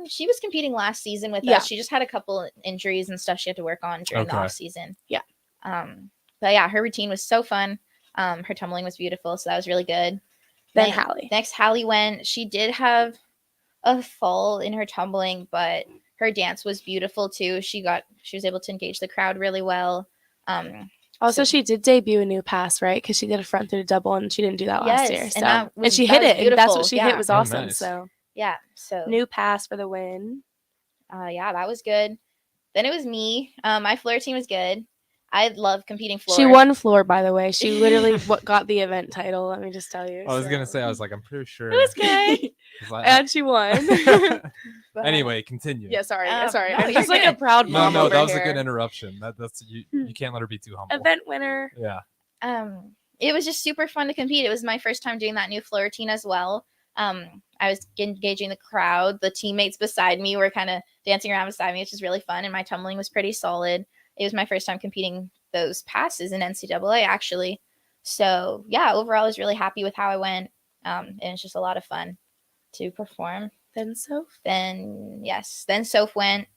She was competing last season with us. She just had a couple injuries and stuff she had to work on during the off season. Yeah. But yeah, her routine was so fun. Her tumbling was beautiful, so that was really good. Then Hallie. Next, Hallie went. She did have a fall in her tumbling, but her dance was beautiful too. She was able to engage the crowd really well. Also, she did debut a new pass, right? Because she did a front through double, and she didn't do that last year. So. And she hit it. And that's what she hit was awesome. Nice. So yeah, so new pass for the win. Yeah, that was good. Then it was me. My floor team was good. I love competing floor. She won floor, by the way. She literally got the event title. Let me just tell you. I was gonna say, I'm pretty sure it was good, and she won. Anyway, continue. Yeah, sorry. No, I'm just a proud mom. No, that was here. a good interruption. That's you can't let her be too humble. Event winner. Yeah. It was just super fun to compete. It was my first time doing that new floor routine as well. I was engaging the crowd. The teammates beside me were kind of dancing around beside me, which was really fun, and my tumbling was pretty solid. It was my first time competing those passes in NCAA, actually. So, yeah, overall, I was really happy with how I went. And it's just a lot of fun to perform. Then Soph went.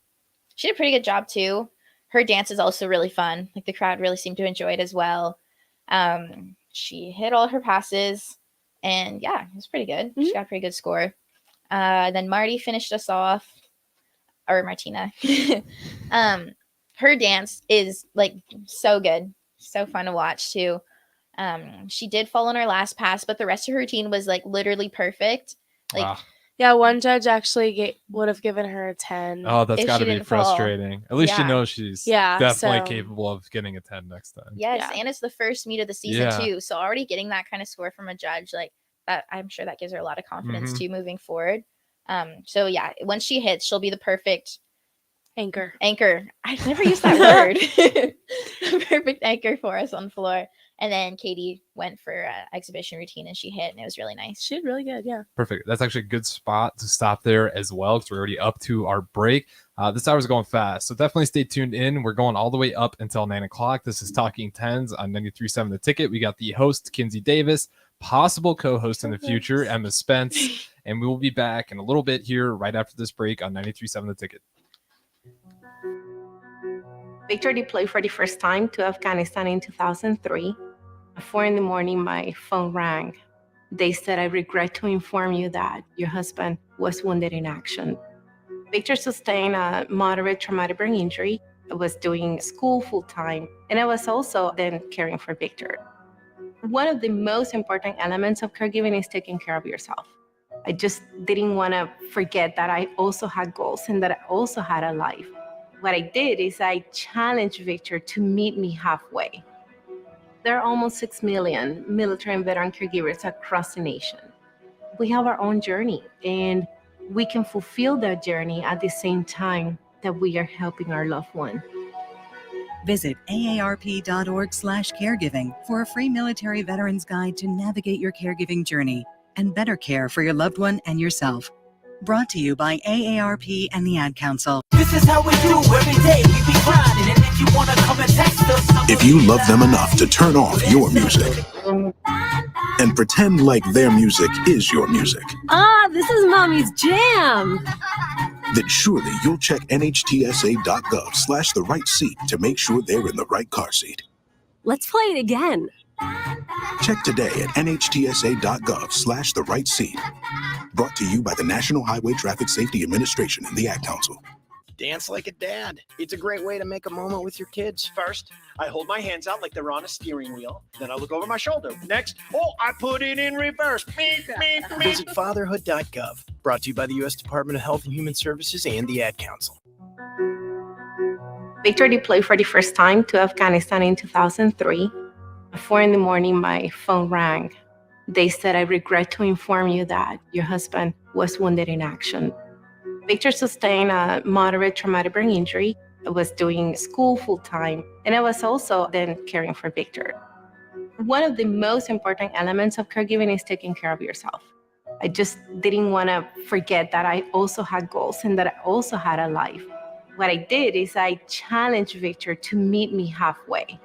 She did a pretty good job, too. Her dance is also really fun. The crowd really seemed to enjoy it as well. She hit all her passes. And, yeah, it was pretty good. She got a pretty good score. Then Marty finished us off. Or Martina. Her dance is so good, so fun to watch too. She did fall on her last pass, but the rest of her routine was literally perfect. Yeah, one judge actually would have given her a 10. Oh, that's got to be frustrating. At least you know she's definitely capable of getting a 10 next time. Yes, and it's the first meet of the season too, so already getting that kind of score from a judge that, I'm sure that gives her a lot of confidence too moving forward. So yeah, once she hits, she'll be the perfect anchor. I never used that word. The perfect anchor for us on the floor. And then Katie went for exhibition routine and she hit, and it was really nice. She did really good, yeah. Perfect. That's actually a good spot to stop there as well, because we're already up to our break. This hour's going fast, so definitely stay tuned in. We're going all the way up until 9 o'clock. This is Talking Tens on 93.7 The Ticket. We got the host, Kinsey Davis, possible co-host in the future, Emma Spence, and we will be back in a little bit here right after this break on 93.7 The Ticket. Victor deployed for the first time to Afghanistan in 2003. At 4 a.m, my phone rang. They said, "I regret to inform you that your husband was wounded in action." Victor sustained a moderate traumatic brain injury. I was doing school full-time, and I was also then caring for Victor. One of the most important elements of caregiving is taking care of yourself. I just didn't want to forget that I also had goals and that I also had a life. What I did is I challenged Victor to meet me halfway. There are almost 6 million military and veteran caregivers across the nation. We have our own journey, and we can fulfill that journey at the same time that we are helping our loved one. Visit aarp.org/caregiving for a free military veterans guide to navigate your caregiving journey and better care for your loved one and yourself. Brought to you by AARP and the Ad Council. This is how we do every day. We be grinding, and if you wanna come and text us, If you love them enough to turn off your music and pretend like their music is your music, This is Mommy's jam. then surely you'll check nhtsa.gov/the right seat to make sure they're in the right car seat. Let's play it again. Check today at nhtsa.gov/the right seat. Brought to you by the National Highway Traffic Safety Administration and the Ad Council. Dance like a dad. It's a great way to make a moment with your kids. First, I hold my hands out like they're on a steering wheel. Then I look over my shoulder. Next, I put it in reverse. Visit fatherhood.gov. Brought to you by the U.S. Department of Health and Human Services and the Ad Council. Victor deployed for the first time to Afghanistan in 2003. At 4 a.m, my phone rang. They said, I regret to inform you that your husband was wounded in action. Victor sustained a moderate traumatic brain injury. I was doing school full-time, and I was also then caring for Victor. One of the most important elements of caregiving is taking care of yourself. I just didn't want to forget that I also had goals and that I also had a life. What I did is I challenged Victor to meet me halfway.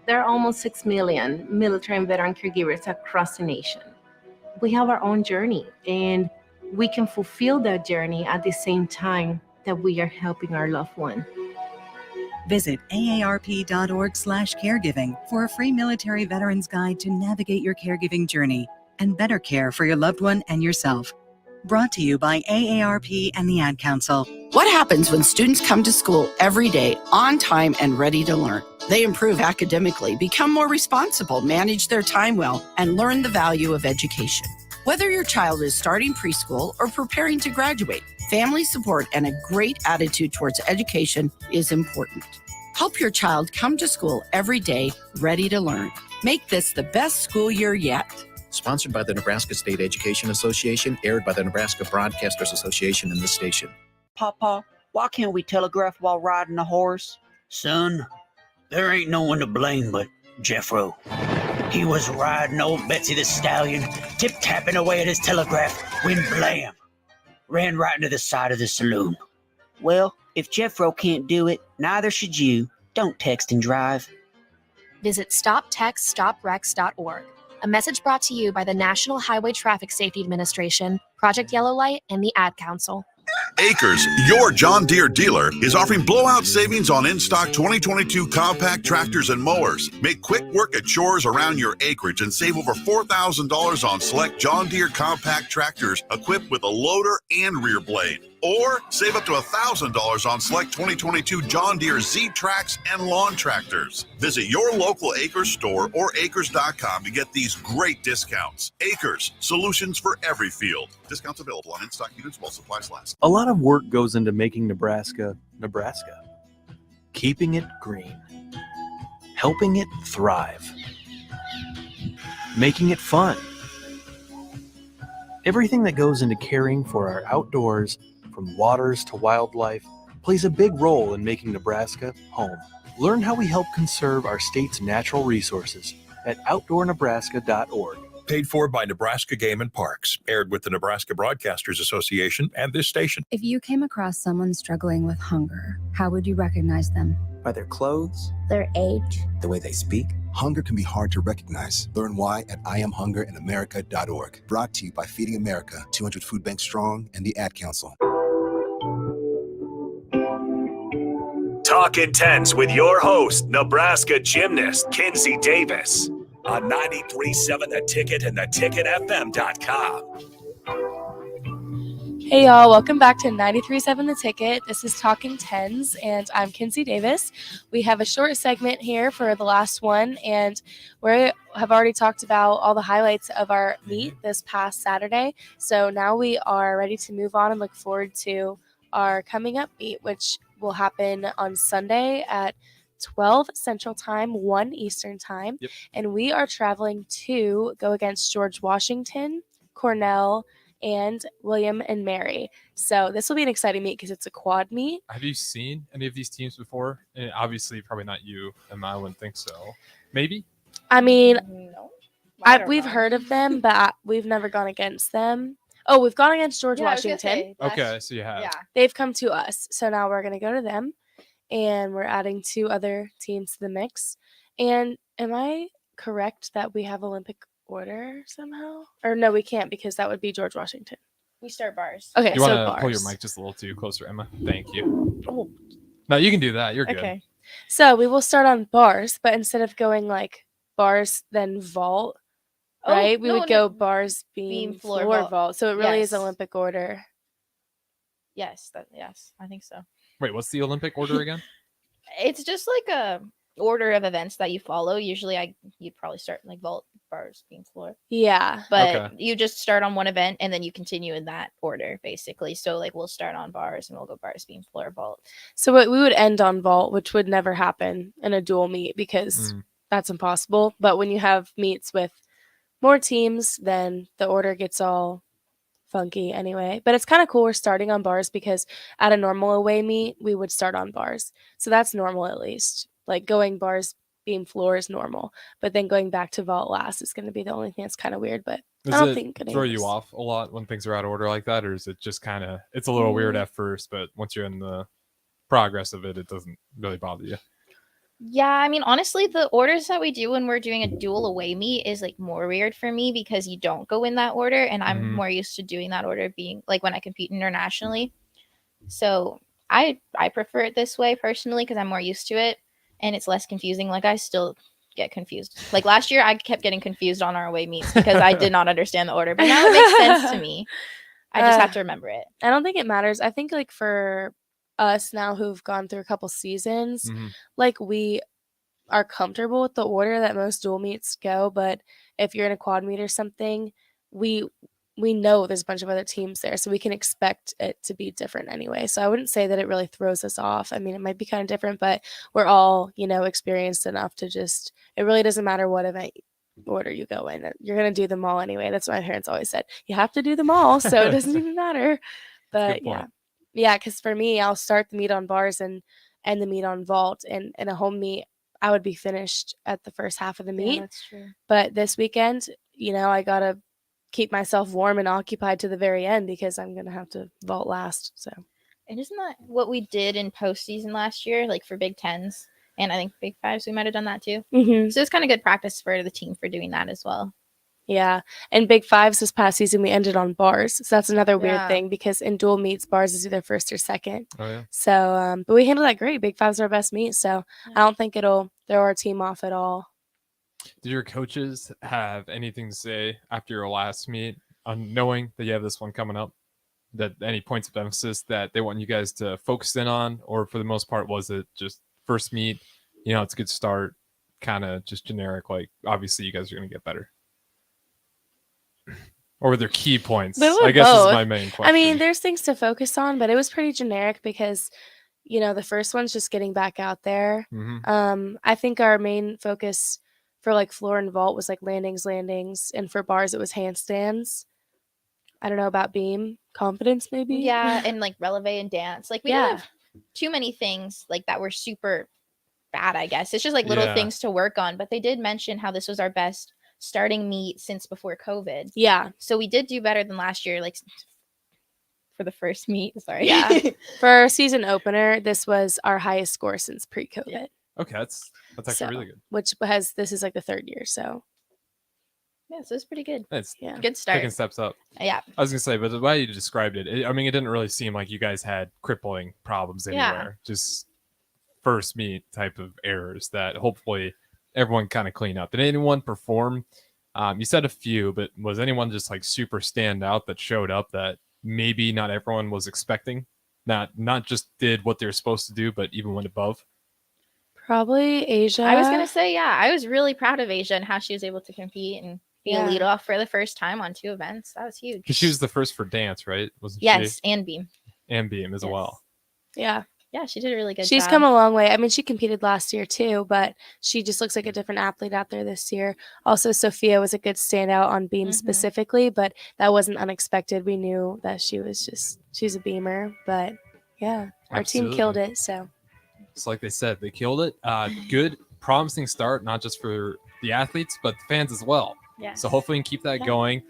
There are almost 6 million military and veteran caregivers across the nation. We have our own journey, and we can fulfill that journey at the same time that we are helping our loved one. Visit aarp.org/caregiving for a free military veterans guide to navigate your caregiving journey and better care for your loved one and yourself. Brought to you by AARP and the Ad Council. What happens when students come to school every day, on time and ready to learn? They improve academically, become more responsible, manage their time well, and learn the value of education. Whether your child is starting preschool or preparing to graduate, family support and a great attitude towards education is important. Help your child come to school every day, ready to learn. Make this the best school year yet. Sponsored by the Nebraska State Education Association, aired by the Nebraska Broadcasters Association and this station. Papa, why can't we telegraph while riding a horse? Son, there ain't no one to blame but Jeffro. He was riding old Betsy the Stallion, tip-tapping away at his telegraph, when blam, ran right into the side of the saloon. Well, if Jeffro can't do it, neither should you. Don't text and drive. Visit StopTextStopWrecks.org. A message brought to you by the National Highway Traffic Safety Administration, Project Yellow Light, and the Ad Council. Acres, your John Deere dealer, is offering blowout savings on in-stock 2022 compact tractors and mowers. Make quick work of chores around your acreage and save over $4,000 on select John Deere compact tractors equipped with a loader and rear blade. Or save up to $1,000 on select 2022 John Deere Z-Trax and lawn tractors. Visit your local Acres store or acres.com to get these great discounts. Acres, solutions for every field. Discounts available on in-stock units while supplies last. A lot of work goes into making Nebraska, Nebraska. Keeping it green. Helping it thrive. Making it fun. Everything that goes into caring for our outdoors, from waters to wildlife, plays a big role in making Nebraska home. Learn how we help conserve our state's natural resources at outdoornebraska.org. Paid for by Nebraska Game and Parks. Aired with the Nebraska Broadcasters Association and this station. If you came across someone struggling with hunger, how would you recognize them? By their clothes, Their age? the way they speak. Hunger can be hard to recognize. Learn why at IamHungerInAmerica.org. Brought to you by Feeding America, 200 Food Banks Strong, and the Ad Council. Talkin Tens with your host, Nebraska gymnast Kinsey Davis on 93.7 The Ticket and theticketfm.com. Hey y'all, welcome back to 93.7 The Ticket. This is Talkin Tens, and I'm Kinsey Davis. We have a short segment here for the last one, and we have already talked about all the highlights of our meet this past Saturday. So now we are ready to move on and look forward to our coming up meet, which will happen on Sunday at 12 Central Time, 1 Eastern Time. Yep. And we are traveling to go against George Washington, Cornell, and William and Mary. So this will be an exciting meet because it's a quad meet. Have you seen any of these teams before? And obviously, probably not you, Emma. I wouldn't think so. Maybe? I mean, No. we've heard of them, but we've never gone against them. Oh, we've gone against George Yeah, I was gonna Washington. say, Okay, so you have. Yeah. They've come to us. So now we're going to go to them. And we're adding 2 other teams to the mix. And am I correct that we have Olympic order somehow? Or no, we can't because that would be George Washington. We start bars. Okay, You so want to bars. pull your mic just a little too closer, Emma? Thank you. Oh. No, you can do that. You're good. Okay. So we will start on bars, but instead of going like bars, then vault, Oh, right? We no, would no. go bars, beam, floor, floor, vault. So it really is Yes. Olympic order. Yes, yes, I think so. Wait, what's the Olympic order again? It's just like a order of events that you follow. Usually you'd probably start like vault, bars, beam, floor. Yeah. But you just start on one event and then you continue in that order basically. So like we'll start on bars and we'll go bars, beam, floor, vault. So we would end on vault, which would never happen in a dual meet because that's impossible. But when you have meets with more teams, then the order gets all funky anyway. But it's kind of cool we're starting on bars because at a normal away meet, we would start on bars. So that's normal at least. Like going bars, beam, floor is normal. But then going back to vault last is going to be the only thing that's kind of weird. But I don't think throw you off a lot when things are out of order like that? Or is it just kind of, it's a little weird at first, but once you're in the progress of it, it doesn't really bother you? Yeah, I mean, honestly, the orders that we do when we're doing a dual away meet is like more weird for me because you don't go in that order, and I'm more used to doing that order being like when I compete internationally. So I prefer it this way personally because I'm more used to it and it's less confusing. Like I still get confused. Like last year, I kept getting confused on our away meets because I did not understand the order, but now it makes sense to me. I just have to remember it. I don't think it matters. I think like for us now who've gone through a couple seasons, like we are comfortable with the order that most dual meets go, but if you're in a quad meet or something, we know there's a bunch of other teams there, so we can expect it to be different anyway. So I wouldn't say that it really throws us off. I mean, it might be kind of different, but we're all, experienced enough to just, it really doesn't matter what event order you go in. You're going to do them all anyway. That's what my parents always said. You have to do them all, so it doesn't even matter. But yeah, because for me, I'll start the meet on bars and end the meet on vault, and in a home meet, I would be finished at the first half of the meet. Yeah, that's true. But this weekend, I got to keep myself warm and occupied to the very end because I'm going to have to vault last. So, and isn't that what we did in postseason last year, like for Big Tens? And I think Big Fives, we might have done that too. So it's kind of good practice for the team for doing that as well. Yeah. And Big Fives this past season, we ended on bars. So that's another weird thing because in dual meets, bars is either first or second. Oh, yeah. So, but we handled that great. Big Fives are our best meet. So I don't think it'll throw our team off at all. Did your coaches have anything to say after your last meet on knowing that you have this one coming up? That any points of emphasis that they want you guys to focus in on? Or for the most part, was it just first meet, it's a good start, kind of just generic, like obviously you guys are going to get better? Or were there key points? I guess this is my main question. I mean, there's things to focus on, but it was pretty generic because, the first one's just getting back out there. I think our main focus for like floor and vault was like landings, and for bars it was handstands. I don't know about beam, confidence maybe. Yeah, and like releve and dance. Like we didn't have too many things like that were super bad, I guess. It's just like little things to work on, but they did mention how this was our best starting meet since before COVID. Yeah. So we did do better than last year, like for the first meet. Sorry. Yeah. For our season opener, this was our highest score since pre-COVID. Yeah. Okay, that's actually really good. This is like the third year, so. Yeah, so it's pretty good. It's good start. Taking steps up. Yeah. I was gonna say, but the way you described it, it didn't really seem like you guys had crippling problems anywhere. Just first meet type of errors that hopefully everyone kind of clean up. Did anyone perform? You said a few, but was anyone just like super stand out that showed up that maybe not everyone was expecting? Not just did what they're supposed to do, but even went above? Probably Asia. I was gonna say, I was really proud of Asia and how she was able to compete and be a lead off for the first time on 2 events. That was huge. Because she was the first for dance, right? Wasn't she? Yes, and beam. And beam as well. Yeah. Yeah, she did a really good job. She's come a long way. I mean, she competed last year too, but she just looks like a different athlete out there this year. Also, Sophia was a good standout on beam specifically, but that wasn't unexpected. We knew that she's a beamer, but yeah, our team killed it. So it's like they said, they killed it. Good, promising start, not just for the athletes, but the fans as well. Yes. So hopefully we can keep that going.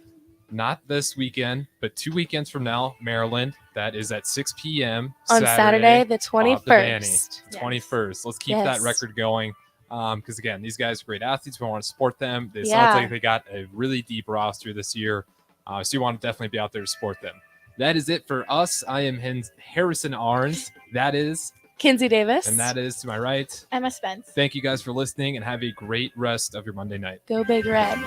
Not this weekend, but 2 weekends from now, Maryland. That is at 6 p.m. on Saturday, the 21st. 21st. Let's keep that record going. Because again, these guys are great athletes. We want to support them. It sounds like they got a really deep roster this year. So you want to definitely be out there to support them. That is it for us. I am Harrison Arns. That is Kinsey Davis. And that is to my right, Emma Spence. Thank you guys for listening and have a great rest of your Monday night. Go Big Red.